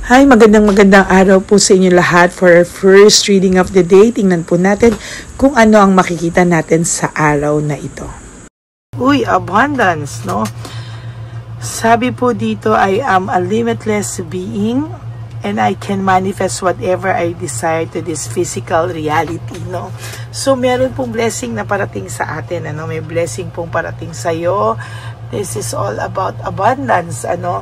Hi, magandang araw po sa inyo lahat for our first reading of the day. Tingnan po natin kung ano ang makikita natin sa araw na ito. Uy, abundance, no? Sabi po dito, I am a limitless being and I can manifest whatever I desire to this physical reality, no? So, meron pong blessing na parating sa atin, ano? May blessing pong parating sa iyo. This is all about abundance, ano?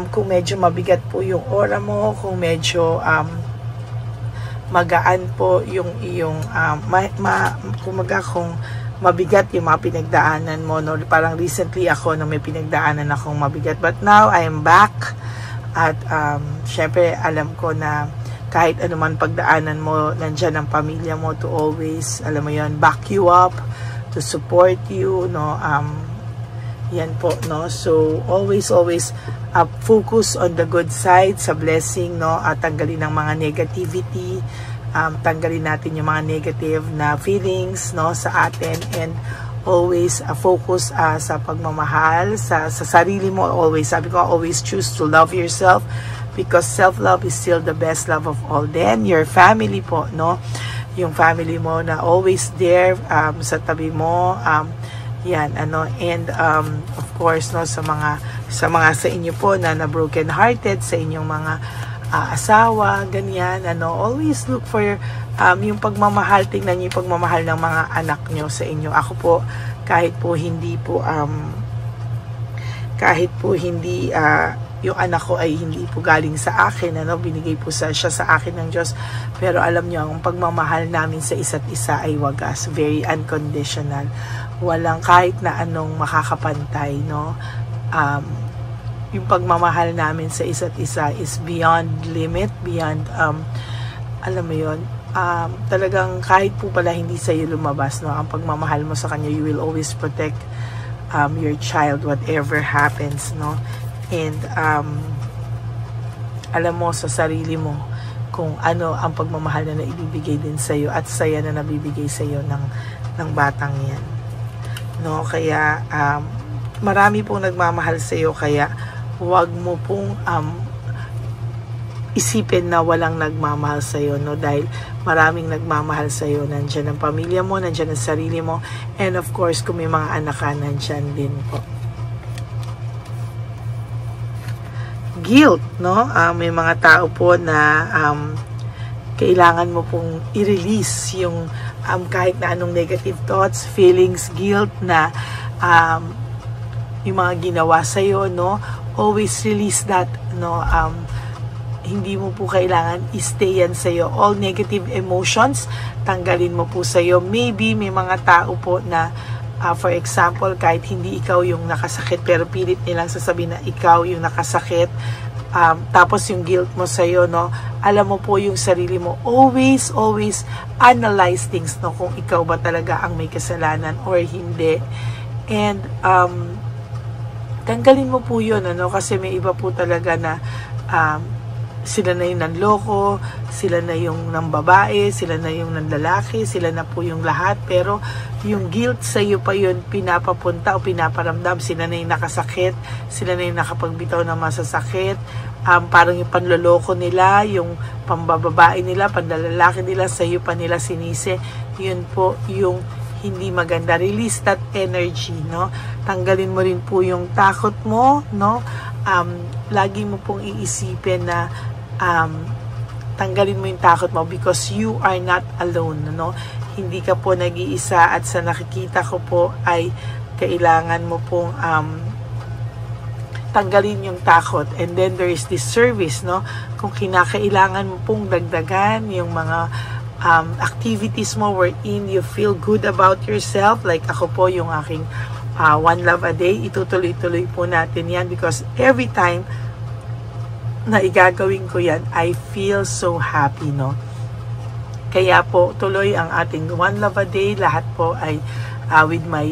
Kung medyo mabigat po yung aura mo, kung medyo magaan po yung iyong kung mabigat yung mga pinagdaanan mo, no? Parang recently ako may pinagdaanan akong mabigat, but now I am back at syempre alam ko na kahit anuman pagdaanan mo, nandyan ang pamilya mo to always, alam mo yon, back you up, to support you, no? Yan po, no? So always focus on the good side, sa blessing, no? At tanggalin ang mga negativity, tanggalin natin yung mga negative na feelings, no, sa atin, and always focus sa pagmamahal sa sarili mo. Always, sabi ko, always choose to love yourself because self-love is still the best love of all. Then your family po, no? Yung family mo na always there sa tabi mo, yan, ano, and of course, no, sa inyo po na broken hearted, sa inyong mga asawa, ganyan, ano, always look for yung pagmamahal. Tingnan niyo yung pagmamahal ng mga anak nyo sa inyo. Ako po, kahit po hindi yung anak ko ay hindi po galing sa akin, ano, binigay po siya sa akin ng Diyos, pero alam niyo, ang pagmamahal namin sa isa't isa ay wagas, very unconditional, walang kahit na anong makakapantay, no? Yung pagmamahal namin sa isa't isa is beyond limit, beyond alam mo yon, talagang kahit po pala hindi sa'yo lumabas, no, ang pagmamahal mo sa kanya, you will always protect your child whatever happens, no? And alam mo sa sarili mo kung ano ang pagmamahal na ibibigay din sa'yo at saya na nabibigay sa'yo ng batang yan, no? Kaya marami pong nagmamahal sa'yo, kaya huwag mo pong isipin na walang nagmamahal sa'yo, no? Dahil maraming nagmamahal sa'yo. Nandyan ang pamilya mo, nandyan ang sarili mo, and of course, kung may mga anak ka, nandyan din po. Guilt, no? May mga tao po na kailangan mo pong i-release yung kahit na anong negative thoughts, feelings, guilt na yung mga ginawa sa'yo, no? Always release that, no? Hindi mo po kailangan i-stay yan sa'yo. All negative emotions, tanggalin mo po sa'yo. Maybe may mga tao po na for example, kahit hindi ikaw yung nakasakit, pero pilit nilang sasabihin na ikaw yung nakasakit, tapos yung guilt mo sa'yo, no? Alam mo po yung sarili mo. Always analyze things, no? Kung ikaw ba talaga ang may kasalanan or hindi. And tanggalin mo po yun, ano? Kasi may iba po talaga na sila na yung nanloko, sila na yung nambabae, sila na yung nanlalaki, sila na po yung lahat, pero yung guilt sa iyo pa yun pinapapunta o pinaparamdam. Sila na yung nakasakit, sila na yung nakapagbitaw ng masasakit, parang yung panloloko nila, yung pambababae nila, panlalaki nila, sa iyo pa nila sinisi. Yun po yung hindi maganda. Release that energy, no? Tanggalin mo rin po yung takot mo, no? Lagi mo pong iisipin na tanggalin mo yung takot mo because you are not alone, no? Hindi ka po nag-iisa, at sa nakikita ko po ay kailangan mo pong tanggalin yung takot. And then there is this service, no? Kung kinakailangan mo pong dagdagan yung mga activities mo wherein you feel good about yourself, like ako po yung aking One Love a Day, itutuloy-tuloy po natin yan because every time na igagawin ko yan, I feel so happy, no? Kaya po, tuloy ang ating One Love a Day. Lahat po ay with my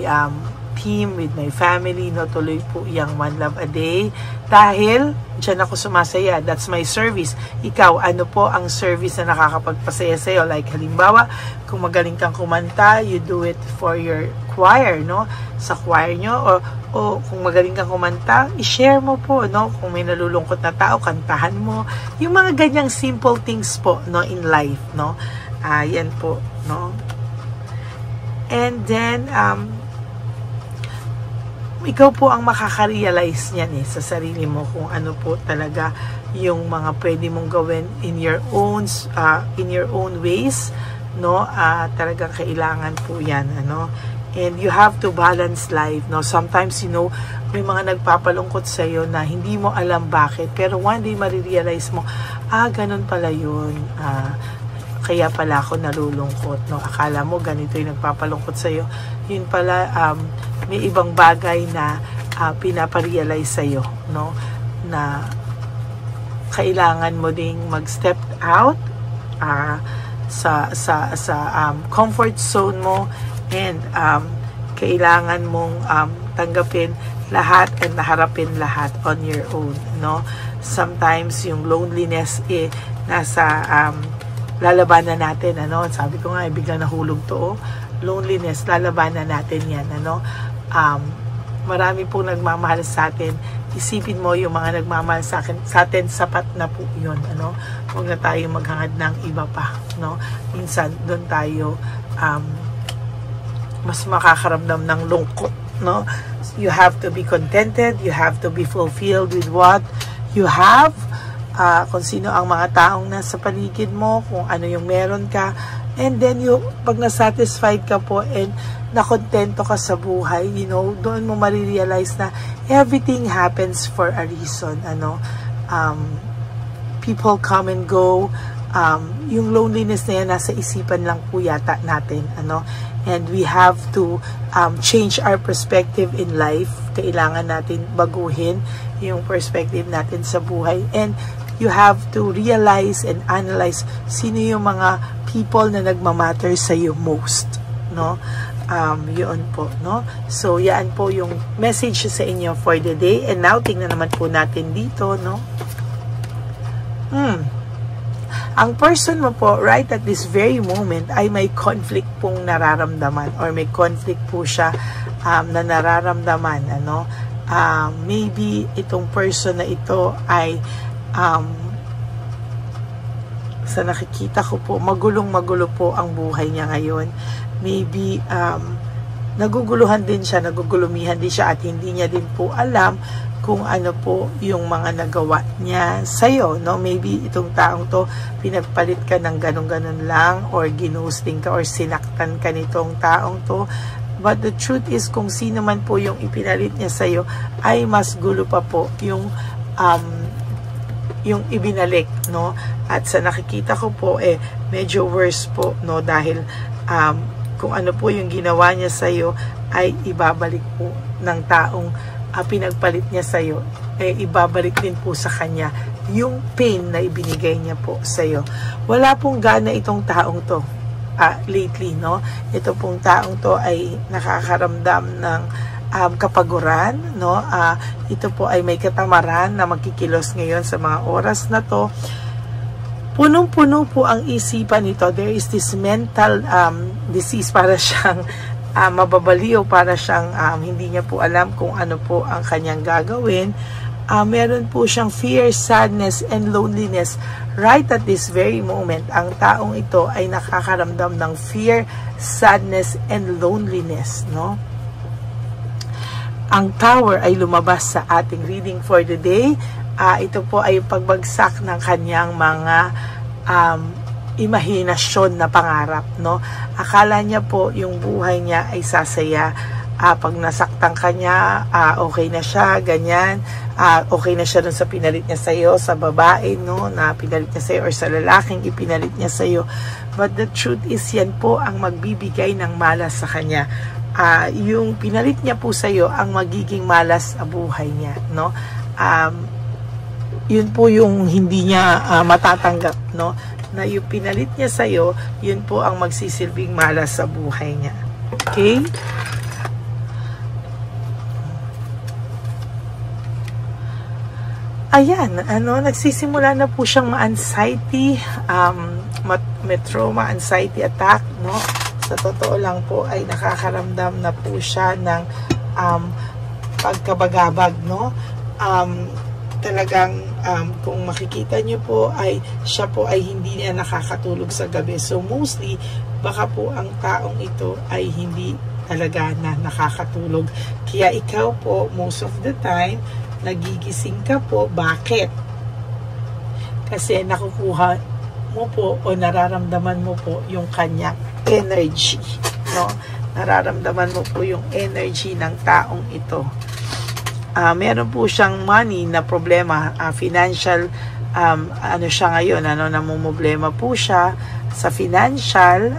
team, with my family, no, tuloy po yung One Love a Day. Dahil, dyan ako sumasaya. That's my service. Ikaw, ano po ang service na nakakapagpasaya sa'yo? Like, halimbawa, kung magaling kang kumanta, you do it for your choir, no? Sa choir nyo, o kung magaling kang kumanta, i-share mo po, no? Kung may nalulungkot na tao, kantahan mo. Yung mga ganyang simple things po, no, in life, no? Yan po, no? And then, ikaw po ang makaka-realize niyan sa sarili mo kung ano po talaga yung mga pwede mong gawin in your own ways, no? Talagang kailangan po yan, ano? And you have to balance life, no? Sometimes, may mga nagpapalungkot sa iyo na hindi mo alam bakit, pero one day marirealize mo, ganun pala yun. Kaya pala ako nalulungkot, no? Akala mo ganito yung nagpapalungkot sa iyo. Yun pala, may ibang bagay na pinaparealize sa iyo, no? Na kailangan mo ding mag-step out sa comfort zone mo, and kailangan mong tanggapin lahat and harapin lahat on your own, no? Sometimes yung loneliness nasa lalabanan natin, ano? Sabi ko nga, bigla nahulog to, loneliness, lalabanan natin yan, ano? Marami pong nagmamahal sa atin. Isipin mo, yung mga nagmamahal sa atin, sapat na po yun, ano? Huwag na tayo maghangad ng iba pa, no? Minsan, doon tayo mas makakaramdam ng lungkot, no? You have to be contented, you have to be fulfilled with what you have, kung sino ang mga taong nasa paligid mo, kung ano yung meron ka, and then pag na-satisfied ka po and nakontento ka sa buhay, doon mo marirealize na everything happens for a reason, ano? People come and go, yung loneliness na yan nasa isipan lang po yata natin, ano? And we have to change our perspective in life. Kailangan natin baguhin yung perspective natin sa buhay, and you have to realize and analyze sino yung mga people na nagmamatter sa iyo most, no? Yun po, no? So, yan po yung message sa inyo for the day. And now, tingnan naman po natin dito, no? Ang person mo po, right at this very moment, ay may conflict pong nararamdaman, or may conflict po siya na nararamdaman, ano? Maybe itong person na ito ay sa nakikita ko po, magulong-magulo po ang buhay niya ngayon. Maybe naguguluhan din siya, nagugulumihan din siya, at hindi niya din po alam kung ano po yung mga nagawa niya sa'yo, no? Maybe itong taong to, pinagpalit ka ng ganun-ganun lang, or ginusting ka, or sinaktan ka nitong taong to. But the truth is, kung sino man po yung ipinalit niya sa'yo, ay mas gulo pa po yung ibinalik, no? At sa nakikita ko po, medyo worse po, no? Dahil kung ano po yung ginawa niya sa'yo, ay ibabalik po ng taong pinagpalit niya sa'yo, ibabalik din po sa kanya yung pain na ibinigay niya po sa'yo. Wala pong gana itong taong to lately, no? Ito pong taong to ay nakakaramdam ng kapaguran, no? Ito po ay may katamaran na magkikilos ngayon sa mga oras na to. Punong-puno po ang isipan nito. There is this mental disease, para siyang mababaliw, para siyang hindi niya po alam kung ano po ang kanyang gagawin. Meron po siyang fear, sadness, and loneliness. Right at this very moment, ang taong ito ay nakakaramdam ng fear, sadness, and loneliness, no? Ang Tower ay lumabas sa ating reading for the day. Ito po ay pagbagsak ng kanyang mga imahinasyon na pangarap, no? Akala niya po yung buhay niya ay sasaya. Pag nasaktan ka niya, okay na siya, ganyan. Okay na siya dun sa pinalit niya sa'yo, sa babae, no? Na pinalit niya sa'yo, or sa lalaking ipinalit niya sa'yo. But the truth is, yan po ang magbibigay ng malas sa kanya. Yung pinalit niya po sa'yo ang magiging malas sa buhay niya, no? Yun po yung hindi niya matatanggap, no? Na yung pinalit niya sa'yo, yun po ang magsisilbing malas sa buhay niya. Okay? ayan, nagsisimula na po siyang ma-anxiety, may trauma, anxiety attack, no? Sa totoo lang po ay nakakaramdam na po siya ng pagkabagabag, no? Talagang kung makikita niyo po ay siya po ay hindi niya nakakatulog sa gabi. So mostly, baka po ang taong ito ay hindi talaga na nakakatulog. Kaya ikaw po, most of the time, nagigising ka po. Bakit? Kasi nakukuha mo po o nararamdaman mo po yung kanyang energy, no? Nararamdaman mo po yung energy ng taong ito. Meron po siyang money na problema, financial, siya ngayon, namumblema po siya sa financial,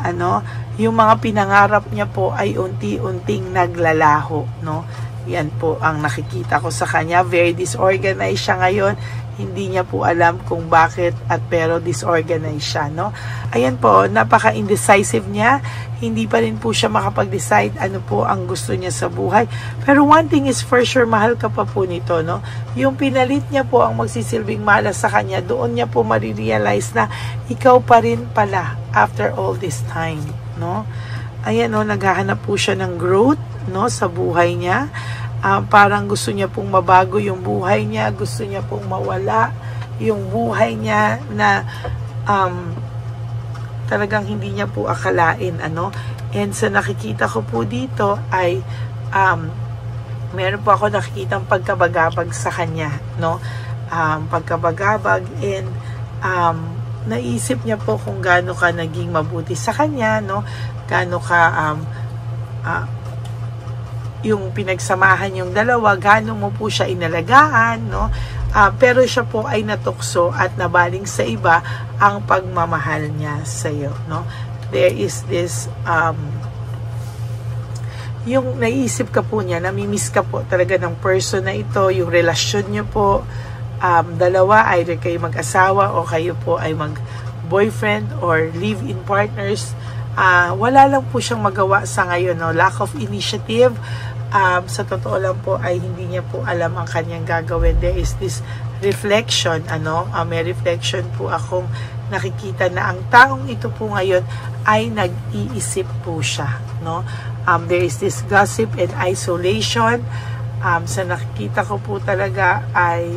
yung mga pinangarap niya po ay unti-unting naglalaho, no? Yan po ang nakikita ko sa kanya. Very disorganized siya ngayon. Hindi niya po alam kung bakit pero disorganized siya, no? Ayan po, napaka-indecisive niya. Hindi pa rin po siya makapag-decide ano po ang gusto niya sa buhay. Pero one thing is for sure, mahal ka pa po nito, no? Yung pinalit niya po ang magsisilbing malas sa kanya, doon niya po marirealize na ikaw pa rin pala after all this time, no? Ayan, no, naghahanap po siya ng growth, no, sa buhay niya. Parang gusto niya pong mabago yung buhay niya, gusto niya pong mawala yung buhay niya na talagang hindi niya po akalain, and sa nakikita ko po dito ay meron po ako nakikitang pagkabagabag sa kanya, no? Pagkabagabag, and naisip niya po kung gaano ka naging mabuti sa kanya, no? Gaano ka yung pinagsamahan yung dalawa, gaano mo po siya inalagaan, no? Pero siya po ay natukso at nabaling sa iba ang pagmamahal niya sa iyo, no? There is this yung naisip ka po niya, namimiss ka po talaga ng person na ito, yung relasyon niyo po, dalawa, either kayo mag-asawa o kayo po ay mag-boyfriend or live-in partners. Wala lang po siyang magawa sa ngayon, no? Lack of initiative. Sa totoo lang po ay hindi niya po alam ang kanyang gagawin. There is this reflection, may reflection po akong nakikita na ang taong ito po ngayon ay nag-iisip po siya, no? There is this gossip and isolation. Sa nakikita ko po talaga ay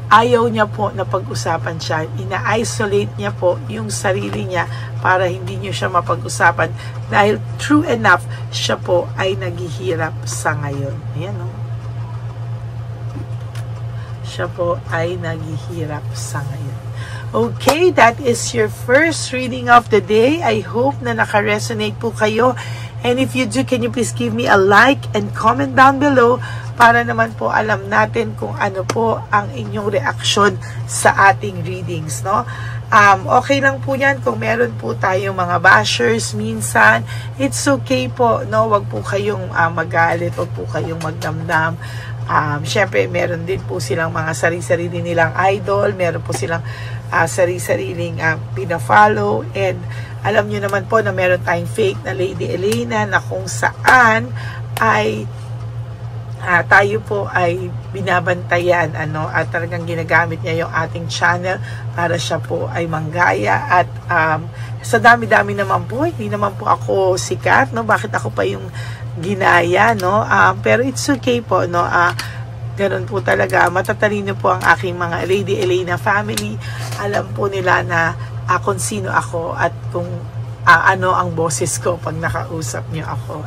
ayaw niya po na pag-usapan siya. Ina-isolate niya po yung sarili niya para hindi niyo siya mapag-usapan. Dahil true enough, siya po ay naghihirap sa ngayon. Ayan, no? Siya po ay naghihirap sa ngayon. Okay, that is your first reading of the day. I hope na naka-resonate po kayo. And if you do, can you please give me a like and comment down below para naman po alam natin kung ano po ang inyong reaksyon sa ating readings, no? Okay lang po yan kung meron po tayong mga bashers minsan. It's okay po, no? Wag po kayong magalit, wag po kayong magdamdam. Syempre, meron din po silang mga sarili-sarili nilang idol, meron po silang sarili-sariling pina-follow, and alam nyo naman po na meron tayong fake na Lady Elena na kung saan ay tayo po ay binabantayan, at talagang ginagamit niya yung ating channel para siya po ay manggaya, at sa dami-dami naman po, hindi naman po ako sikat, no? Bakit ako pa yung ginaya, no? Pero it's okay po, no? Ganun po talaga, matatalino po ang aking mga Lady Elena family. Alam po nila na kung sino ako at kung ano ang boses ko pag nakausap niyo ako,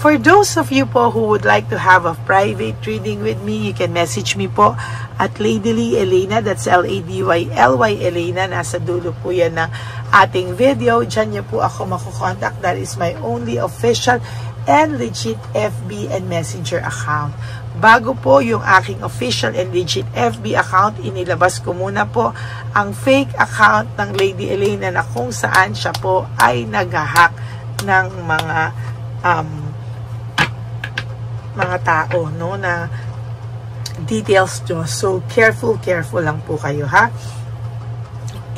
For those of you po who would like to have a private reading with me, you can message me po at Lady Lee Elena, that's L-A-D-Y-L-Y Elena, nasa dulo po yan ng ating video. Diyan niyo po ako makukontak. That is my only official and legit FB and Messenger account. Bago po yung aking official and legit FB account, inilabas ko muna po ang fake account ng Lady Elena na kung saan siya po ay nag-hack ng mga tao, no, na details nyo. So, careful lang po kayo, ha?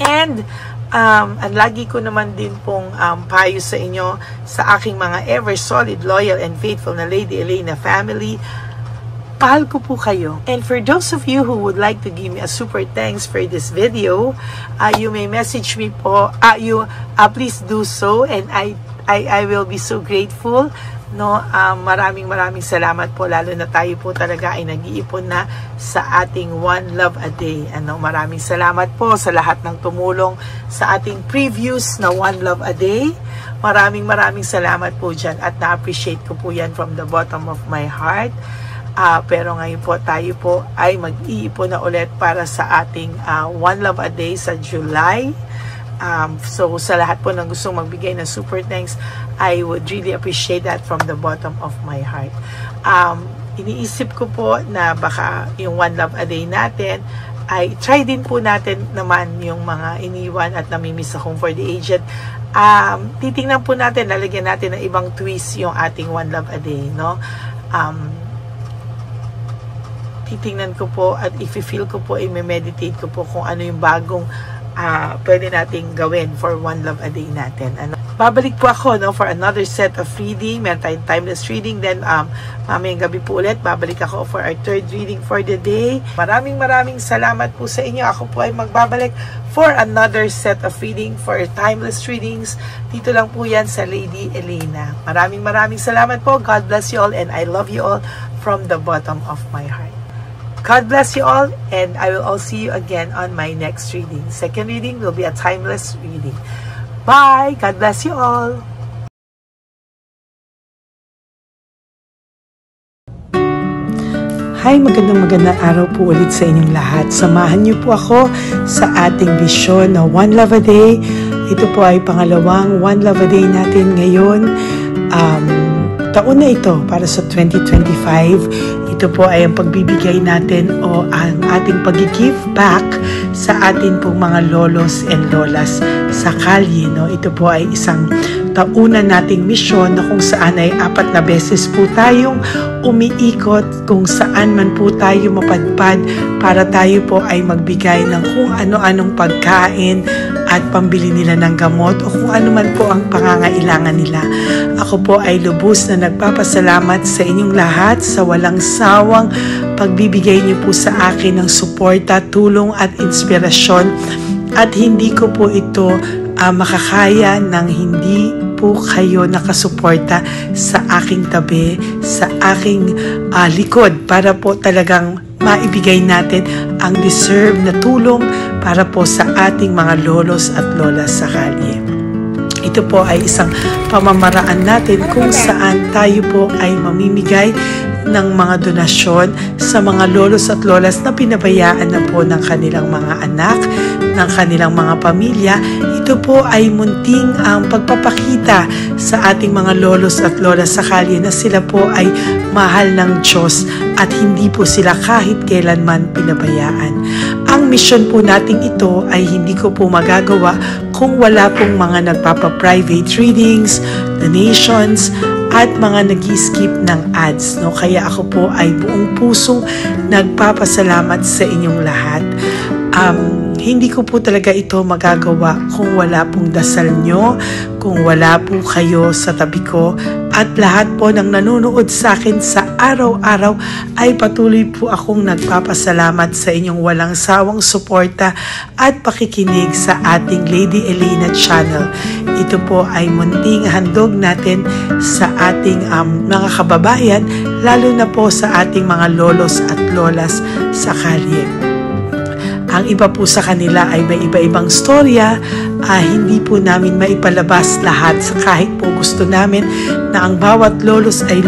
And, ang lagi ko naman din pong payo sa inyo, sa aking mga ever solid, loyal, and faithful na Lady Elena family, Mahal ko po kayo. And for those of you who would like to give me a super thanks for this video, you may message me po. Please do so, and I will be so grateful. No, maraming salamat po, lalo na tayo po talaga ay nag-iipon na sa ating One Love a Day. Maraming salamat po sa lahat ng tumulong sa ating previews na One Love a Day. Maraming salamat po dyan, at na-appreciate ko po yan from the bottom of my heart. Pero ngayon po tayo po ay mag-iipon na ulit para sa ating One Love a Day sa July. So sa lahat po ng gustong magbigay ng super thanks, I would really appreciate that from the bottom of my heart. Iniisip ko po na baka yung One Love a Day natin ay try din po natin naman yung mga iniwan at namimiss sa Home for the Aged. Titingnan po natin, lalagyan natin ng ibang twist yung ating One Love a Day, no? Titingnan ko po at i-feel ko po, i-meditate ko po kung ano yung bagong pwede nating gawin for One Love a Day natin. Babalik po ako, no, for another set of reading. Meron tayong timeless reading. Then mamayang gabi po ulit, babalik ako for our third reading for the day. Maraming salamat po sa inyo. Ako po ay magbabalik for another set of reading for timeless readings. Dito lang po yan sa Lady Elena. Maraming salamat po. God bless you all, and I love you all from the bottom of my heart. God bless you all, and I will all see you again on my next reading. Second reading will be a timeless reading. Bye! God bless you all! Hi! Magandang araw po ulit sa inyong lahat. Samahan niyo po ako sa ating vision na One Love a Day. Ito po ay pangalawang One Love a Day natin ngayon. Taon na ito para sa 2025. Ito po ay ang pagbibigay natin o ang ating pag-give back sa atin pong mga lolos and lolas sa kalye. No? Ito po ay isang taunan nating misyon na kung saan ay 4 na beses po tayong umiikot kung saan man po tayo mapadpad para tayo po ay magbigay ng kung ano-anong pagkain at pambili nila ng gamot o kung ano man po ang pangangailangan nila. Ako po ay lubos na nagpapasalamat sa inyong lahat sa walang sawang pagbibigay niyo po sa akin ng suporta, tulong at inspirasyon, at hindi ko po ito makakaya ng hindi po kayo nakasuporta sa aking tabi, sa aking likod, para po talagang maibigay natin ang deserve na tulong para po sa ating mga lolos at lolas sa kalye. Ito po ay isang pamamaraan natin kung saan tayo po ay mamimigay ng mga donasyon sa mga lolos at lolas na pinabayaan na po ng kanilang mga anak, ng kanilang mga pamilya. Ito po ay munting ang pagpapakita sa ating mga lolos at lolas sa kalye na sila po ay mahal ng Diyos at hindi po sila kahit kailanman pinabayaan. Ang mission po nating ito ay hindi ko po magagawa kung wala pong mga nagpapa-private readings, donations, at mga nag-skip ng ads. No? Kaya ako po ay buong pusong nagpapasalamat sa inyong lahat. Hindi ko po talaga ito magagawa kung wala pong dasal nyo, kung wala po kayo sa tabi ko, at lahat po ng nanonood sa akin sa araw-araw ay patuloy po akong nagpapasalamat sa inyong walang sawang suporta at pakikinig sa ating Lady Elena channel. Ito po ay munting handog natin sa ating mga kababayan, lalo na po sa ating mga lolos at lolas sa kalye. Ang iba po sa kanila ay may iba-ibang storya, hindi po namin maipalabas lahat sa kahit po gusto namin na ang bawat lolos at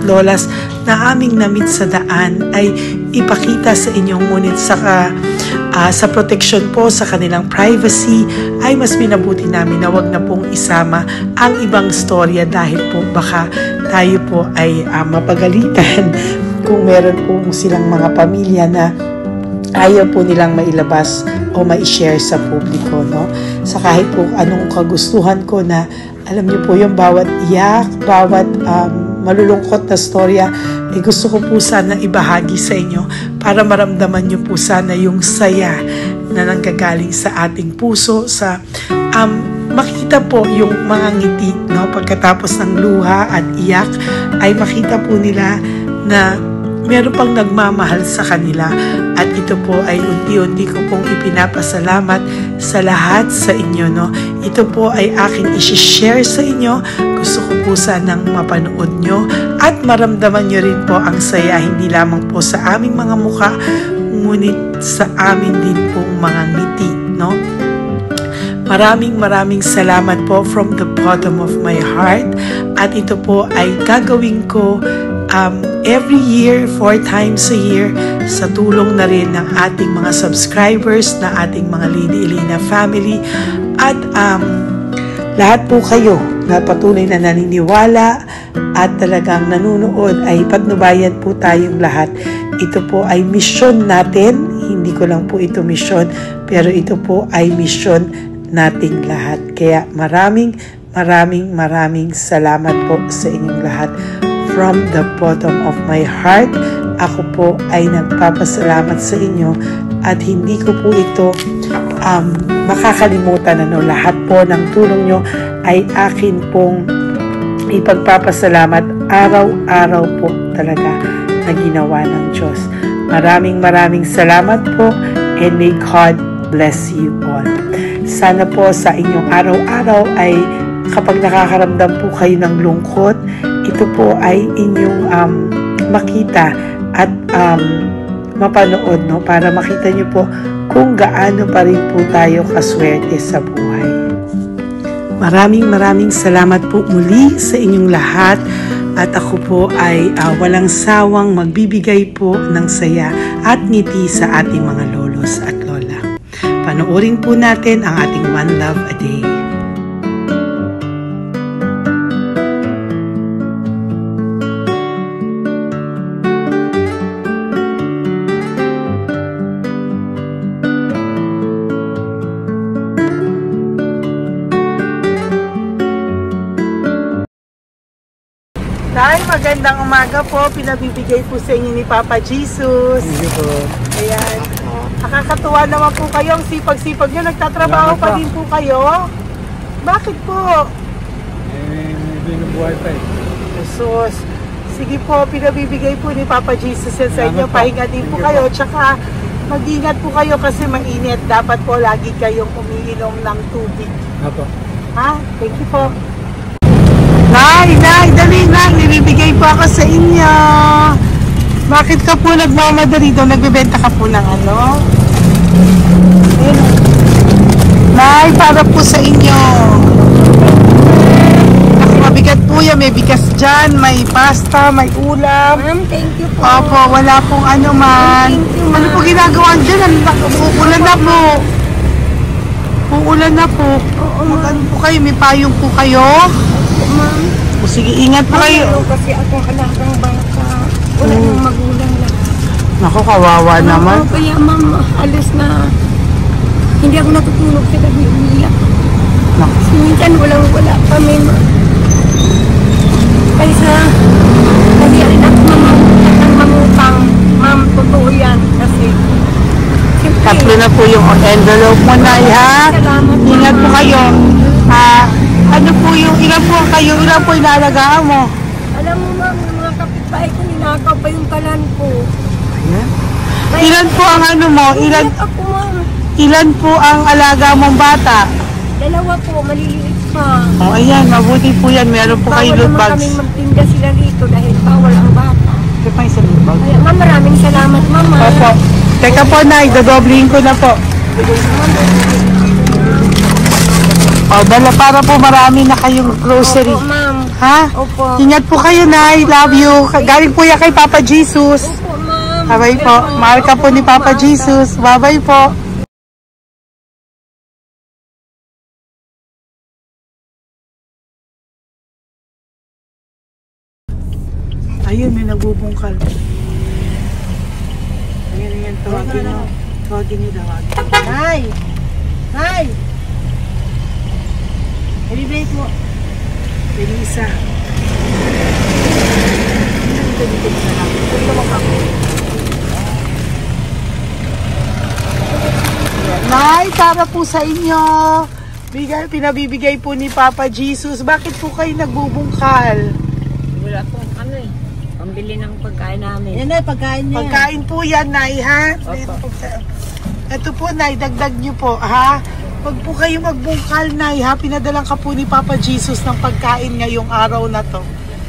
lolas na aming namit sa daan ay ipakita sa inyong, ngunit sa protection po sa kanilang privacy ay mas minabuti namin na wag na pong isama ang ibang storya dahil po baka tayo po ay mapagalitan kung meron po silang mga pamilya na ayaw po nilang mailabas o ma-share sa publiko, no? Sa kahit po anong kagustuhan ko na, alam niyo po yung bawat iyak, bawat malulungkot na storya, gusto ko po sana ibahagi sa inyo para maramdaman niyo po sana yung saya na nanggagaling sa ating puso, sa makita po yung mga ngiti, no? Pagkatapos ng luha at iyak ay makita po nila na meron pang nagmamahal sa kanila. At ito po ay unti-unti ko pong ipinapasalamat sa lahat sa inyo, no? Ito po ay aking isi-share sa inyo. Gusto ko po sanang mapanood nyo at maramdaman nyo rin po ang saya, hindi lamang po sa aming mga mukha, ngunit sa amin din pong mga ngiti, no? Maraming salamat po from the bottom of my heart. At ito po ay gagawin ko every year, 4 times a year, sa tulong na rin ng ating mga subscribers, na ating mga Lady Elena family. At lahat po kayo na patuloy na naniniwala at talagang nanunood, ay patnubayan po tayong lahat. Ito po ay mission natin. Hindi ko lang po ito mission, pero ito po ay mission nating lahat. Kaya maraming salamat po sa inyong lahat. From the bottom of my heart, ako po ay nagpapasalamat sa inyo at hindi ko po ito makakalimutan. Lahat po ng tulong nyo ay akin pong ipagpapasalamat araw-araw po talaga na ginawa ng Diyos. Maraming salamat po, and may God bless you all. Sana po sa inyong araw-araw ay kapag nakakaramdam po kayo ng lungkot, ito po ay inyong makita at mapanood, no? Para makita nyo po kung gaano pa rin po tayo kaswerte sa buhay. Maraming salamat po muli sa inyong lahat. At ako po ay walang sawang magbibigay po ng saya at ngiti sa ating mga lolos at lola. Panoorin po natin ang ating One Love a Day. Tay, magandang umaga po. Pinabibigay po sa inyo ni Papa Jesus. Thank you po. Ayan. Nakakatuwa naman po kayo. Ang sipag-sipag nyo. Nagtatrabaho pa din po kayo. Bakit po? Binubuhay pa eh. Jesus. Sige po, pinabibigay po ni Papa Jesus yan sa inyo. Pahinga din po kayo. Tsaka mag-ingat po kayo kasi mainit. Dapat po lagi kayong umiinom ng tubig. Apo. Ha? Thank you po. Nay, dali na. Nilibigay po ako sa inyo. Bakit ka po nagmamadali doon? Nagbebenta ka po ng ano? Ayun. Nay, para po sa inyo. Ako, mabigat po yan. May bigas dyan, may pasta, may ulam. Ma'am, thank you po. Opo, wala pong ano man. Thank you, Ano po ginagawa dyan? Uulan na po. Uulan na po. Mag-ano po kayo? May payong po kayo? Ma'am. O sige, ingat po kayo. Kasi akong anak ng bata. Wala nang magulang lang. Naku, kawawa naman. Kaya ma'am, alis na. Hindi ako natutulog sa gabi. Umiyak. Naku. Minsan wala kami. Kaysa, hindi rin ako mangutang. Ma'am, totoo yan. Kasi, Tatlo na po yung envelope mo, Nay, ha? Salamat, Ingat po Mama. kayo. Ano po yung, ilan po kayo, ilan po inalagaan mo? alam mo ma'am, yung mga kapitbahay ko, ninakaw pa yung kalan ko. Ayan. Ilan po ang ano mo? Ilan, Umiyak ako ma'am. ilan po ang alaga mong bata? 2 po, maliliit pa. O, ayan, mabuti po yan. Meron po kayo loot Bawal naman bags. kaming magtinda sila rito dahil bawal ang bata. Ito pa yung loot bag. Kaya ma'am, maraming salamat mama. Opo. Teka po, Nay, dodoblihin ko na po. O, dala para po marami na kayong grocery. Opo ma'am. Ha? Opo. Ingat po kayo, Nay. Love you. Galing po yan kay Papa Jesus. Opo ma'am. Bye-bye po. Mahal ka po ni Papa Jesus. Bye-bye po. Ayun, may nagbubungkal. Ayan, tawagin nyo. Tawagin nyo. Hi! Hi! Ibibigay po. Elisa. Dito na lang. Dito mo ka. Nay, para po sa inyo. Pinabibigay po ni Papa Jesus. Bakit po kayo nagbubungkal? Wala po ano eh. pambili ng pagkain namin. Yan na, pagkain niya. Pagkain po yan, Nay, ha? Opo. Ito po, Nay, dagdag nyo po, ha? Pag po kayo magbungkal, Nay, ha? Pinadalang ka po ni Papa Jesus ng pagkain ngayong araw na to.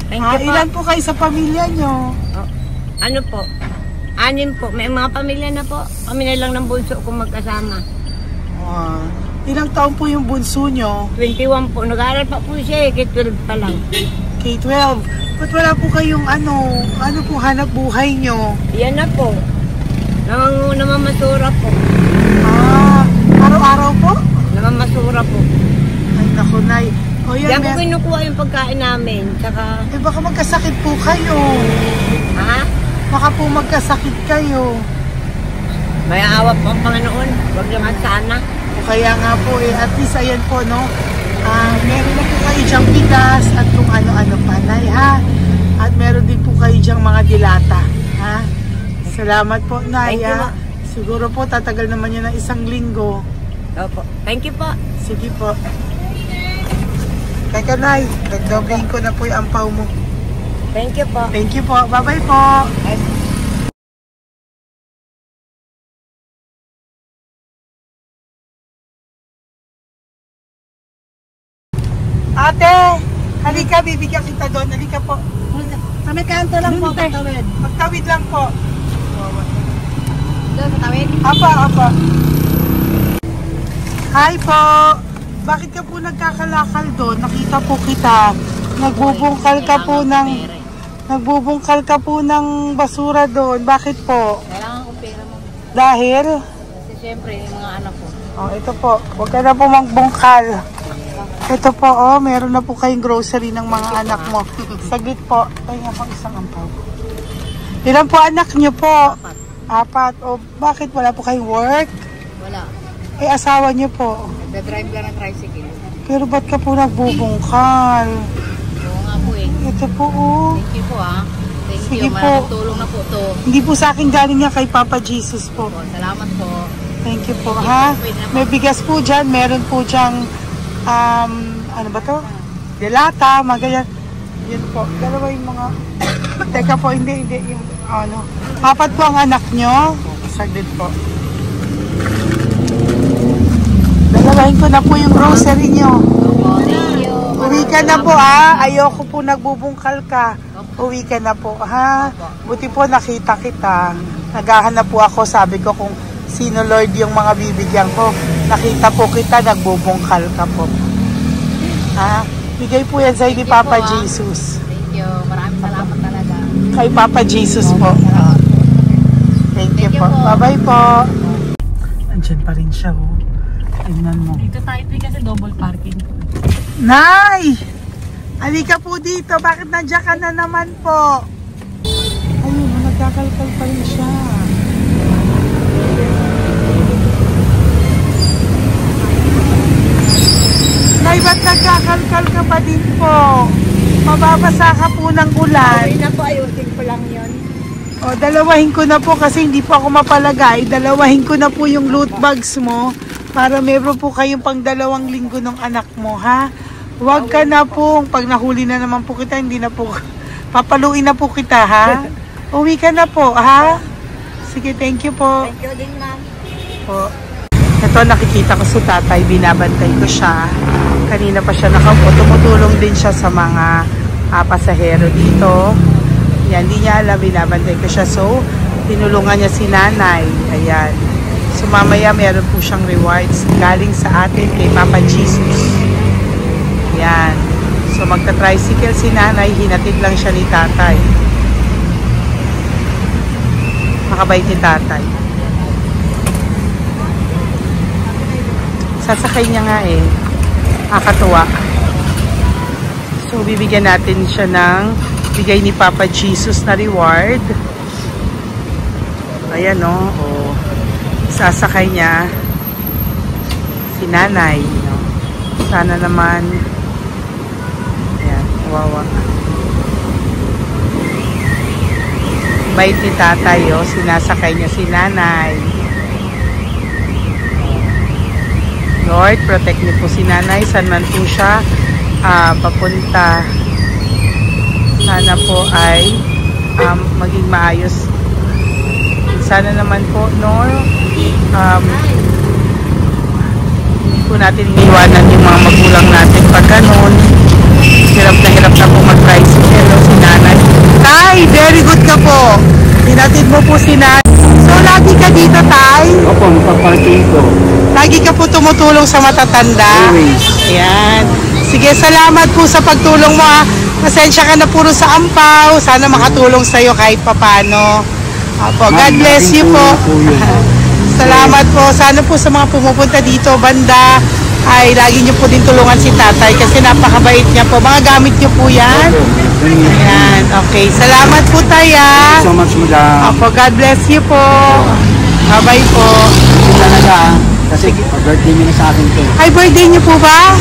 Thank Ha? you po. Ilan po kayo sa pamilya nyo? Oh, ano po? 6 po. May mga pamilya na po. Kami na lang ng bunso kung magkasama. Ilang taon po yung bunso nyo? 21 po. Nag-aaral pa po siya eh. K-12 pa lang. K-12. Ba't wala po kayong ano po hanap buhay nyo? Yan na po. Namamasura po. Araw-araw po? Namamasura po. Ay, naku, Nay. O yan, Yan po kinukuha yung pagkain namin. Tsaka, baka magkasakit po kayo. ha? Baka po magkasakit kayo. May awa po ang Panginoon. Huwag naman sana. O kaya nga po at least ayan po, no? Meron na po kayo dyang bigas at kung ano-ano pa, Nay, ha? At meron din po kayo dyang mga dilata, ha? Salamat po, Nay, Thank you, ha? Siguro po tatagal naman yun ng 1 linggo. Opo. Thank you po. Sige po. Teka, Nay, nagdobling ko na po yung ampaw mo. Thank you po. Thank you po. Bye-bye po. Ate, halika, bibigyan kita doon. Halika po. Sa may kanto lang po, Doon, te. patawid. Magtawid lang po. Doon, patawid. Apa. Hi po. Bakit ka po nagkakalakal doon? Nakita po kita. Nagbubungkal ka po ng basura doon. Bakit po? Kailangan kong pera mo. Dahil? Kasi syempre, yung mga anak ko. Oh, ito po. Huwag ka na po magbungkal. Ito po, oh, meron na po kayong grocery ng mga anak mo. Saglit po. Ay, ako isang ampaw. Ilan po anak niyo po? 4. O, bakit wala po kayong work? Wala. Ay, asawa niyo po. Nagda-drive lang ng tricycle. Pero ba't ka po nagbubungkal? Oo nga po eh. Ito po, oh. Thank you po ah. Thank Sige you. po. Maraming tulong na po to. Hindi po sa akin galing nga kay Papa Jesus po. Po, salamat po. Thank you po, ha? May bigas po dyan. Meron po dyang, ano ba to? Delata, mga ganyan. Yun po. Dalawa yung mga... Teka po, hindi. Yung, ano. 4 po ang anak nyo. Saglit po. Dalawahin ko na po yung grocery nyo. Thank you. Uwi ka na po, ha? Ayoko po nagbubungkal ka. Uwi ka na po, ha? Buti po nakita kita. Naghahanap po ako, sabi ko kung sino Lord yung mga bibigyan ko. Nakita po kita, nagbubungkal ka po. Ha? Bigay po yan sa'yo ni Papa Jesus. Thank you. Maraming salamat talaga. Kay Papa Jesus po. Thank you po. Bye-bye po. Andyan pa rin siya, oh. Tingnan mo. Dito tayo kasi double parking. Nay! Halika po dito. Bakit nandiyan ka na naman po? Ayun, nagkakalkal pa rin siya. Nay, ba't nagkakalkal ka pa din po? Mababasa ka po ng ulan. Ayun na po, ayusin ko lang yun. O, dalawahin ko na po kasi hindi po ako mapalagay. Dalawahin ko na po yung loot bags mo para meron po kayong pang 2 linggo ng anak mo, ha? Huwag ka na po. Pag nahuli na naman po kita, hindi na po. Papaluin na po kita, ha? Uwi ka na po, ha? Sige, thank you po. Thank you din, ma'am. Po. Ito, nakikita ko si tatay. Binabantay ko siya. Kanina pa siya nakaupo. Tumutulong din siya sa mga pasahero dito. Yan, hindi niya alam. Binabantay ko siya. So, tinulungan niya si nanay. Ayan. So, mamaya meron po siyang rewards galing sa atin kay Papa Jesus. Yan. So, magta-tricycle si nanay. Hinatid lang siya ni tatay. Makabait ni tatay. Sasakay niya nga eh. Nakakatuwa. So, bibigyan natin siya ng bigay ni Papa Jesus na reward. Ayan, no? O, sasakay niya si nanay. No? Sana naman ayan, kawawa. Bait ni tatay, oh. Sinasakay niya si nanay. Lord, protect niyo po si nanay. Saan man po siya papunta. Sana po ay maging maayos. Sana naman po, no, hindi po natin iniwanan yung mga magulang natin pag ganun. Hirap na po mag-tricycle, si nanay. Tay, very good ka po. Hinatid mo po si nanay. So, lagi ka dito, Tay? Opo, magpaparking ko. Lagi ka po tumutulong sa matatanda? Always. Ayan. Sige, salamat po sa pagtulong mo, ha. Pasensya ka na puro sa ampaw. Sana makatulong sa'yo kahit papano. Opo, God bless you po. Salamat po. Sana po sa mga pumupunta dito, banda, ay lagi niyo po din tulungan si tatay kasi napakabait niya po. Mga gamit niyo po yan. Ayan, okay. Salamat po, Tay, ha. Thank you so much, madam. Opo, God bless you po. Bye-bye po. Talaga, kasi birthday niyo na sa akin to. Ay, birthday niyo po ba?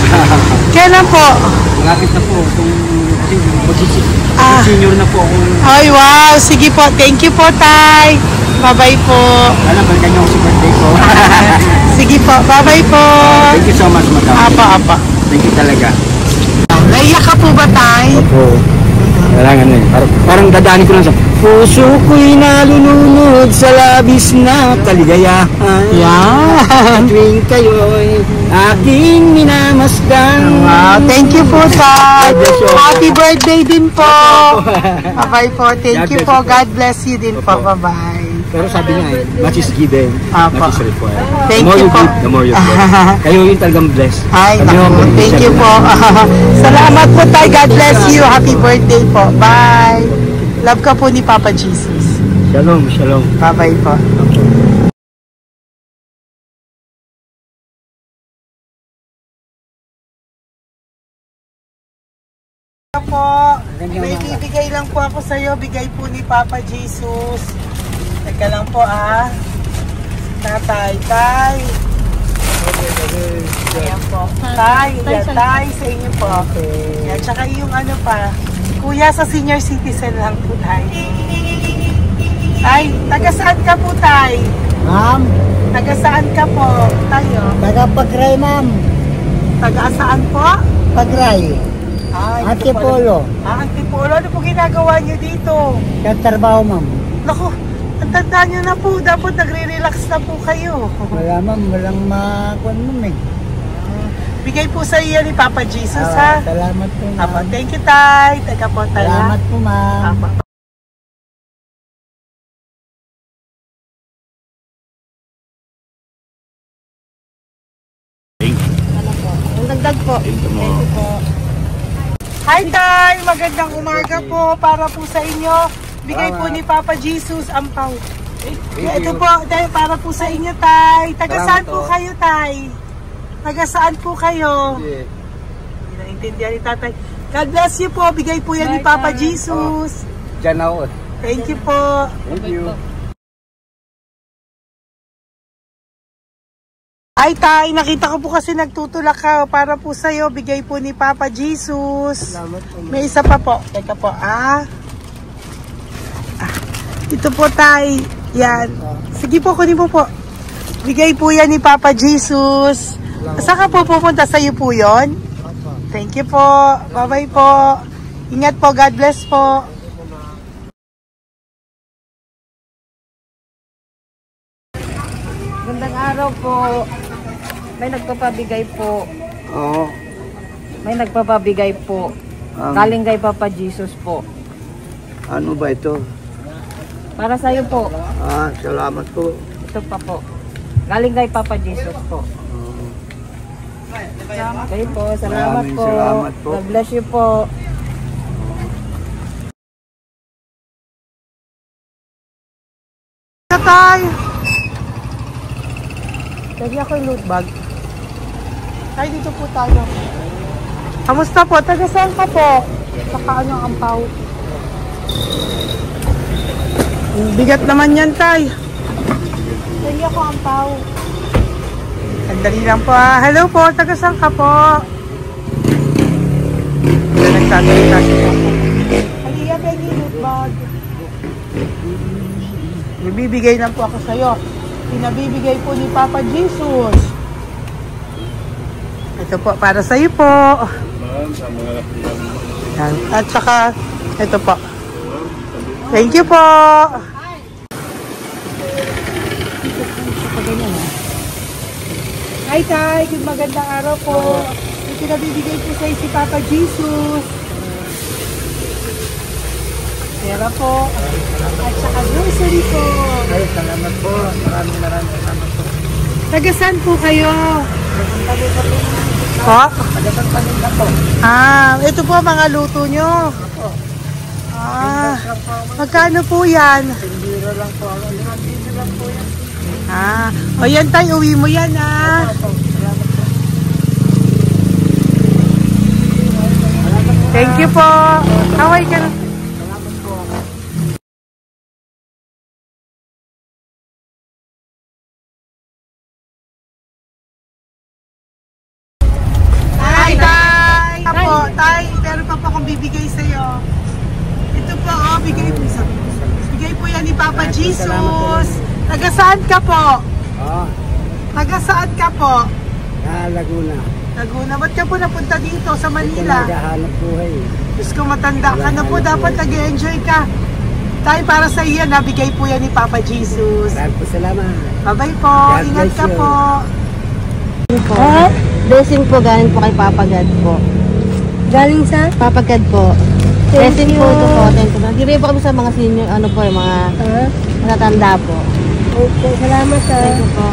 Kailan po? Malapit na po. Kasi senior na po ako. Ay, wow. Sige po. Thank you po, Tay. Bye-bye po. Alam, balikan niyo ako sa birthday ko. Sige po. Bye-bye po. Thank you so much, madam. Apa. Thank you talaga. Naiyak ka po ba, Tay? Opo. Kailangan eh. Parang dadaanin ko lang sa puso ko'y nalulunod sa labis na kaligayahan. Yan. Tuwing kayo'y aking minamasdan. Wow. Thank you po, Tay. God bless you. Happy birthday din po. Bye-bye po. Thank you po. God bless you din po. Bye-bye. Pero sabi niya eh, much is given, Apo. much is required. Thank The more you you po. give, the more you get. Kayo yung talagang blessed. Ay, Sabi naku. mo, Thank you po. Salamat po, Tay. God bless you. Happy birthday po. Bye. Love ka po ni Papa Jesus. Shalom, shalom. Bye-bye po. Po, may bibigay lang po ako sa iyo, bigay po ni Papa Jesus. Teka lang po, Tatay, Tay. Ayan po. Tay, sa inyo po. Okay. At saka yung ano pa, kuya sa senior citizen lang po, Tay. Tay, taga saan ka po, Tay? Ma'am, Taga saan ka po, tayo? taga Pagray, ma'am. Taga saan po? Pagray. Antipolo. Antipolo. Ano po ginagawa nyo dito? Katrabaho, ma'am. Naku, ang tanda nyo na po. Dapat nagre-relax na po kayo. Wala, ma'am. Walang makuan, ma'am eh. Bigay po sa iyo ni Papa Jesus, ha? Salamat po, ma'am. Apo, thank you, Tay. Teka po, Tay. Salamat po, ma'am. Apo. Dagdag po. Thank you po. Hi, Tay! Magandang umaga po para po sa inyo. Bigay po ni Papa Jesus ang pau. Ito po, Tay, para po sa inyo, Tay. Taga saan po kayo, Tay? Taga saan po kayo? Hindi naintindihan ni Tatay. God bless you po. Bigay po yan ni Papa Jesus. Diyan ako. Thank you po. Thank you. Ay, Tay, nakita ko po kasi nagtutulak ka para po sa'yo. Bigay po ni Papa Jesus. May isa pa po. Teka po, Ito po, Tay. Yan. Sige po, kunin mo po. Bigay po yan ni Papa Jesus. Saan ka po pupunta? Sa'yo po yun? Thank you po. Bye-bye po. Ingat po. God bless po. Gandang araw po. May nagpapabigay po. Oo. May nagpapabigay po. Galing kay Papa Jesus po. Ano ba ito? Para sa'yo po. Salamat po. Ito pa po. Galing kay Papa Jesus po. Kayo po. Salamat Maraming po. salamat po. God bless you po. Tay! Lagi ako yung loot bag. Tay, dito po tayo. Kamusta po? Taga saan ka po? Saka ano ang ampaw? Bigat naman yan, Tay. Lagi ako ampaw. Sandali lang po. Hello po, taga saan ka po? Nagsasalita si Papa. Halika, Peggy, loot bag. Ibibigay lang po ako sa'yo. Pinabibigay po ni Papa Jesus. Ito po, para sa'yo po. Yan. At saka, ito po. Thank you po. Hi, Tay. Good magandang araw po. May pinabibigay po sa'yo si Papa Jesus. Pera po. At saka grocery po. Ay, salamat po. Maraming salamat po. Taga saan po kayo? Po? Pagkatang paninda po. Ito po mga luto nyo. Magkano po yan? Biro lang po. Biro lang po yan. O yan tayo, uwi mo yan Thank you po. Kaway ka na. Tay, meron pa po akong bibigay sa'yo. Ito po, bigay po yan ni Papa Jesus. Taga saan ka po? Taga saan ka po? Laguna. Laguna. Ba't ka po napunta dito sa Manila? Naghahanap buhay. Diyos ko, matanda ka na po. Dapat nag-enjoy ka. Tay, para sa iyo, nabigay po yan ni Papa Jesus. Maraming po salamat. Bye-bye po. Ingat ka po. Blessing po galing po kay Papa God po. Galing sa? Papa God po. Blessing po ito po. Thank you. Nagdiray po kami sa mga senior, ano po, yung mga matatanda po. Okay, salamat sir. Thank you po.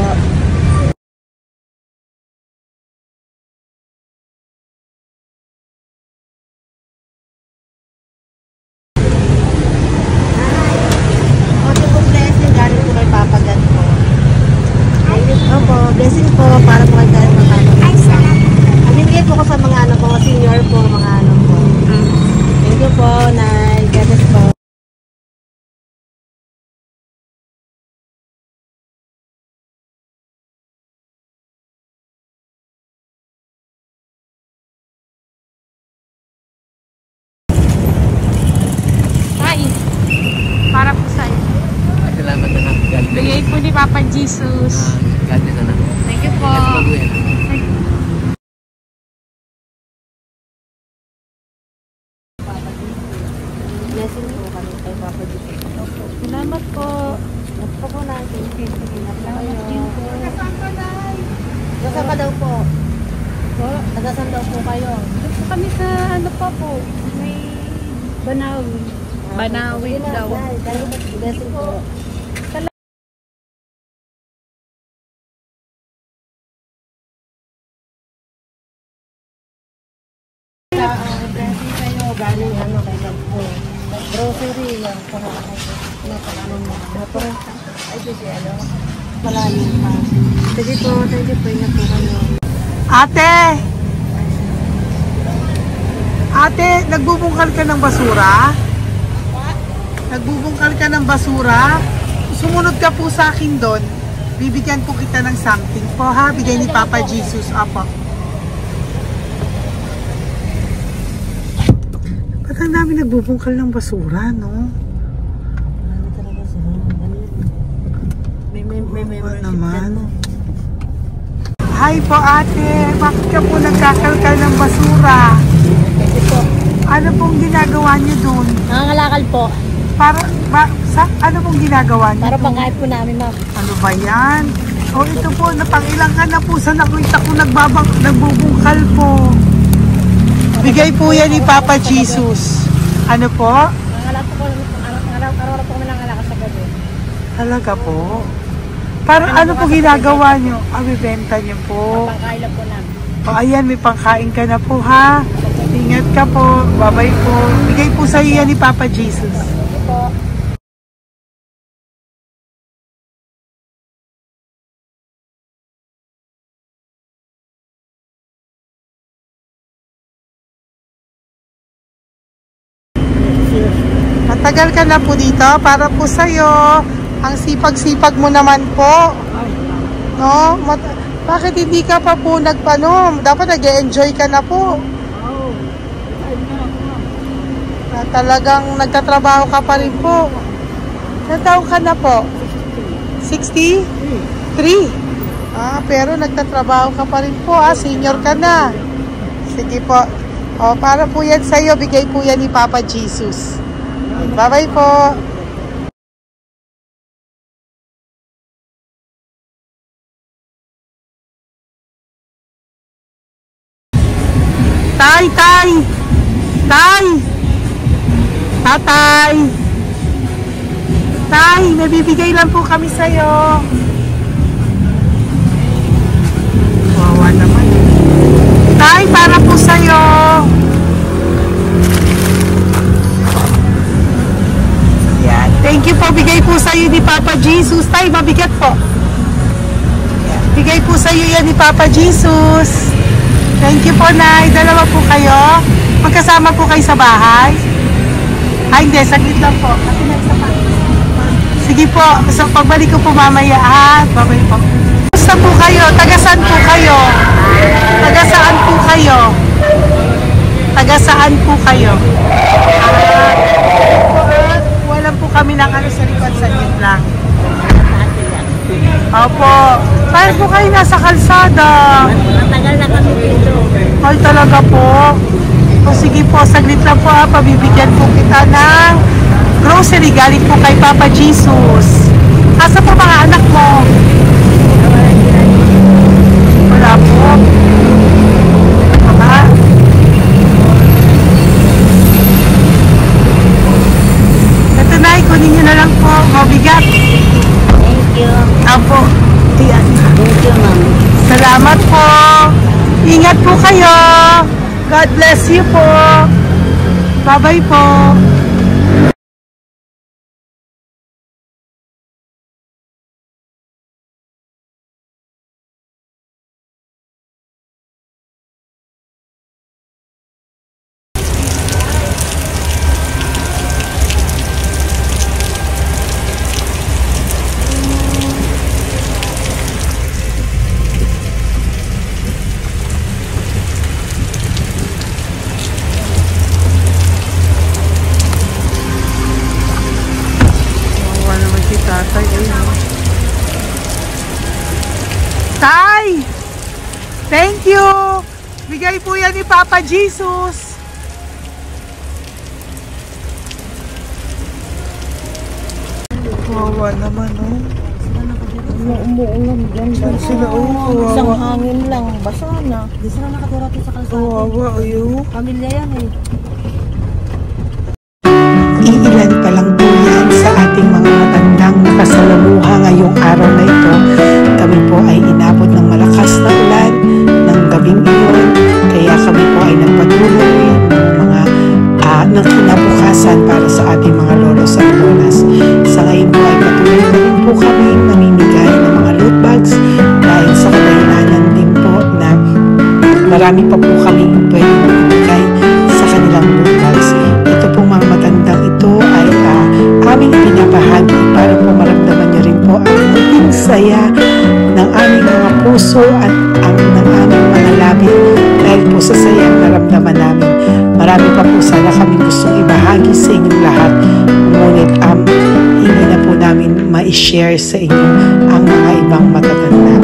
Ito po blessing galing po kay Papa God po. Opo, blessing po para po kay God po. Bigay po ko sa mga ano po, senior po, mga ano po. Thank you po, Nay. God bless po. Hi. Para po sa'yo. Salamat na lang. Bigay po ni Papa Jesus. God bless na lang. Thank you po. Blessing po kami kay Papa Jesus. Salamat po. Ito po natin. Salamat din po. Nasaan ka daw po? Nasaan daw po kayo? Dito kami sa ano pa po. May Banawi. Banawi daw. Blessing po. Blessing kayo. Galing ano kay God po. Grocery yan. Ano mo? Motor. Ay, kasi ano. Malalim pa. Sige po. Thank you po. Ingat po kayo. Ate, nagbubungkal ka ng basura? Nagbubungkal ka ng basura? Sumunod ka po sa akin doon. Bibigyan po kita ng something po ha. Bigay ni Papa Jesus. Apo. Ba't ang dami nagbubungkal ng basura, no? Ano talaga sila? May What naman? Hi po ate, bakit ka po nagkakalkal ng basura? Kasi po, Ano pong ginagawa niyo doon? nangangalakal po. Ano pong ginagawa niyo Para doon? pangkahit po namin, ma'am. Ano ba yan? O ito po, napangilang ka na po sa nakita ko nagbubungkal po. Bigay po yan ni Papa Jesus. Ano po? Nangangalakal po araw-araw po kami nangangalakal sa gabi. Talaga po? Para ano po ginagawa niyo? Bibenta niyo po. Pangkain lang po namin. O ayan, may pangkain ka na po ha. Ingat ka po. Bye-bye po. Bigay po sa iyo yan ni Papa Jesus. Ito po. Matagal ka na po dito. Para po sa iyo. Ang sipag-sipag mo naman po. No? Bakit hindi ka pa po dapat nag-e-enjoy ka na po. Na talagang nagtatrabaho ka pa rin po. Ilang taon ka na po? 63? Pero nagtatrabaho ka pa rin po. Senior ka na. Sige po. Para po yan sa'yo, bigay po yan ni Papa Jesus. Bye-bye po. Tay! Tay! Tay! Tatay! Tay, may bibigay lang po kami sa'yo. Wawa naman. Tay, para po sa'yo. Yan. Thank you po. Bigay po sa'yo ni Papa Jesus. Tay, mabigat po. Yan. Bigay po sa'yo yan ni Papa Jesus. Thank you po, Nay. Dalawa po kayo. Magkasama po kayo sa bahay. Ay, hindi. Saglit lang po. Sige po. So, pagbalik ko po mamaya, ha? Babalik po. Gusto po kayo? Taga-saan po kayo? Taga-saan po kayo? Taga-saan po kayo? Wala po kami ng ano sa likod. Saglit lang. Opo. Kahit po kayo nasa kalsada. Matagal na kami dito. Ay, talaga po. O sige po, saglit lang po ha. Pabibigyan po kita ng grocery galing po kay Papa Jesus. Asa po mga anak mo? Wala po. Mama. Ito na, kunin nyo na lang po. Mabigat. Thank you. Apo. Ayan. Thank you, ma'am. Salamat po. Ingat po kayo. God bless you po. Bye-bye po. Tatay, ayun. Tay! Thank you! Bigay po yan ni Papa Jesus. Wawa naman, oh. Umuulan dyan. Sila, oh. Isang Wawa. hangin lang. Basa na. Di sila nakatira sa kalsada. Wawa, ayun. Pamilya yan eh. Iilan pa lang po yan sa ating mga matandang nakasalamuha ngayong araw na ito. Kami po ay inabot ng malakas na ulan ng gabing iyon. Kaya kami po ay nagpatuloy ng kinabukasan para sa ating mga lolos at lolas. Sa ngayon po ay patuloy na rin po kami namimigay ng mga loot bags dahil sa kadahilanan din po na marami pa po kami pwede ibigay sa kanilang loot bags. Ito pong mga matandang ito ay aming pinabahagi para po maramdaman nyo rin po ang munting saya ng aming mga puso at ng aming mga labi dahil po sa sayang naramdaman namin. Marami pa po sana kami gustong ibahagi sa inyong lahat, ngunit hindi na po namin ma-share sa inyo ang mga ibang matatanda.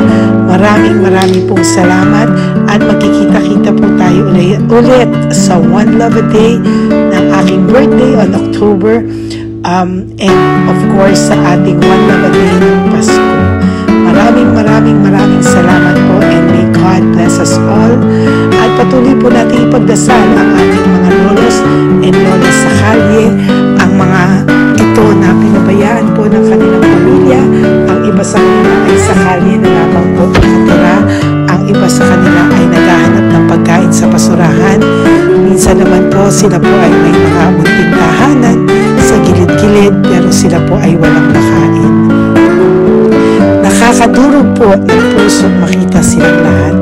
Maraming pong salamat at magkikita-kita po tayo ulit sa One Love a Day ng aking birthday on October and of course sa ating One Love a Day ng Pasko. Maraming salamat po and may God bless us all. At patuloy po natin ipagdasal ang ating mga lolos and lolas sa kalye, ang mga ito na pinabayaan po ng kanilang pamilya. Ang iba sa kanila ay sa kalye na lamang po nakatira. Ang iba sa kanila ay naghahanap ng pagkain sa basurahan. Minsan naman po sila po ay may mga munting tahanan sa gilid-gilid pero sila po ay walang nakain. Nakakadurog po ng puso makita silang lahat.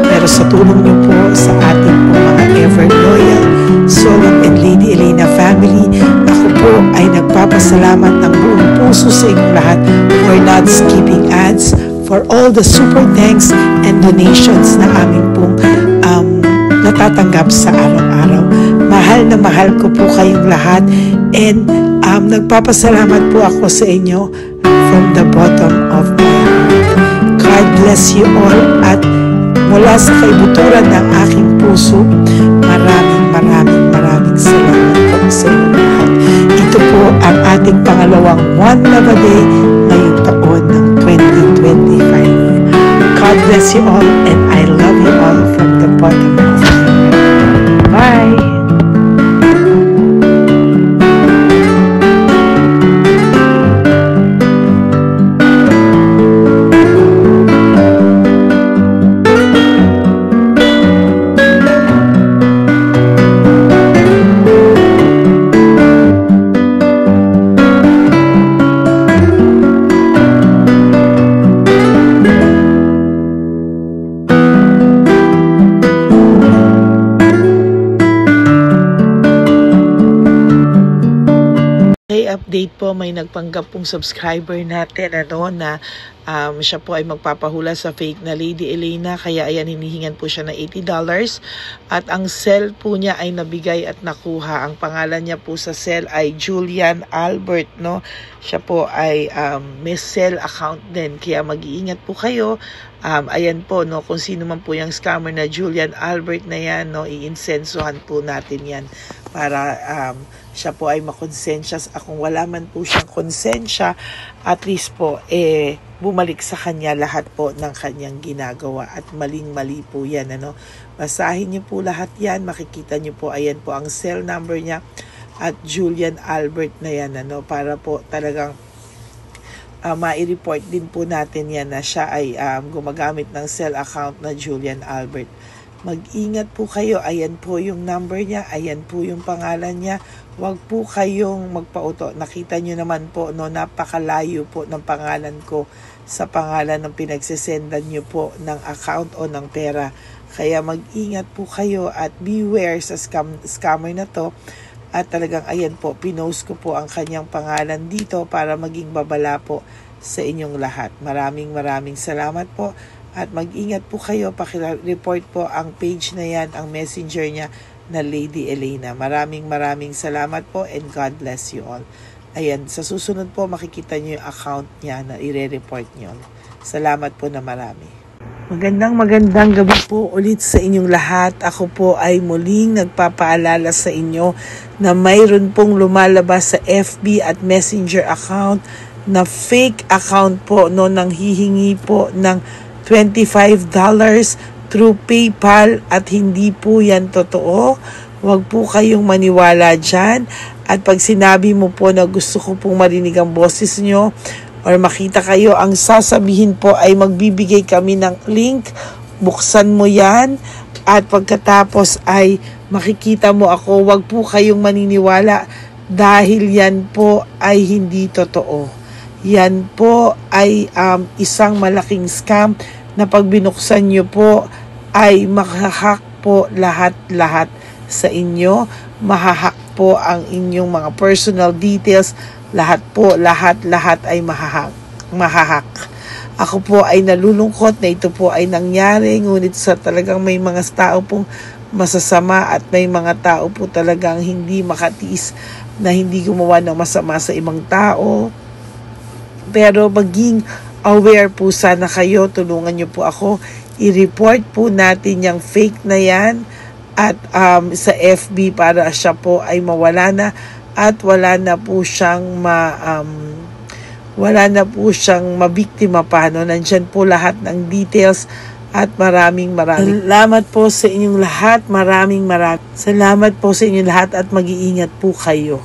Pero sa tulong niyo po sa ating po mga ever loyal Solon and Lady Elena family, ako po ay nagpapasalamat ng buong puso sa inyong lahat for not skipping ads, for all the super thanks and donations na aming pong natatanggap sa araw-araw. Mahal ko po kayong lahat and nagpapasalamat po ako sa inyo from the bottom of my heart. God bless you all at mula sa kaibuturan ng aking puso, maraming salamat po sa inyong lahat. Ito po ating pangalawang One Love a Day ngayong taon ng 2025. God bless you all and I love you all from the bottom of my heart. Bye! Update po, may nagpanggap pong subscriber natin na siya po ay magpapahula sa fake na Lady Elena, kaya ayan, hinihingan po siya na $80 at ang cell po niya ay nabigay at nakuha. Ang pangalan niya po sa cell ay Julian Albert, no? Siya po ay may cell account din, kaya mag-iingat po kayo. Ayan po, no, kung sino man po yung scammer na Julian Albert na yan, no, iinsensuhan po natin yan para siya po ay makonsensya. Kung wala man po siyang konsensya, at least po bumalik sa kanya lahat po ng kanyang ginagawa at maling-mali po yan, ano. Basahin niyo po lahat yan, makikita niyo po, ayan po ang cell number niya at Julian Albert na yan, ano, para po talagang ma-report din po natin yan na siya ay gumagamit ng cell account na Julian Albert. Mag-ingat po kayo, ayan po yung number niya, ayan po yung pangalan niya. Huwag po kayong magpauto. Nakita nyo naman po, no, napakalayo po ng pangalan ko sa pangalan ng pinagsesendan nyo po ng account o ng pera. Kaya mag-ingat po kayo at beware sa scammer na to. At talagang ayan po, pinost ko po ang kanyang pangalan dito para maging babala po sa inyong lahat. Maraming salamat po. At mag-ingat po kayo, pakireport po ang page na yan, ang messenger niya na Lady Elena. Maraming salamat po and God bless you all. Ayan, sa susunod po makikita niyo yung account niya na ire-report niyo. Salamat po na marami. Magandang gabi po ulit sa inyong lahat. Ako po ay muling nagpapaalala sa inyo na mayroon pong lumalabas sa FB at Messenger account na fake account po, no, nang hihingi po ng $25 through PayPal at hindi po yan totoo. Huwag po kayong maniwala dyan. At pag sinabi mo po na gusto ko pong marinig ang boses nyo or makita kayo, ang sasabihin po ay magbibigay kami ng link. Buksan mo yan at pagkatapos ay makikita mo ako. Huwag po kayong maniniwala dahil yan po ay hindi totoo. Yan po ay isang malaking scam na pag binuksan nyo po ay mahahack po lahat sa inyo. Mahahack po ang inyong mga personal details. Lahat ay mahahack. Ako po ay nalulungkot na ito po ay nangyari, ngunit sa talagang may mga tao pong masasama at may mga tao po talagang hindi makatiis na hindi gumawa ng masama sa ibang tao. Pero maging aware po sana kayo, tulungan nyo po ako, i-report po natin yung fake na yan at sa FB para siya po ay mawala na at wala na po siyang mabiktima pa, no? Nandyan po lahat ng details at maraming salamat po sa inyong lahat, maraming salamat po sa inyong lahat at mag-iingat po kayo.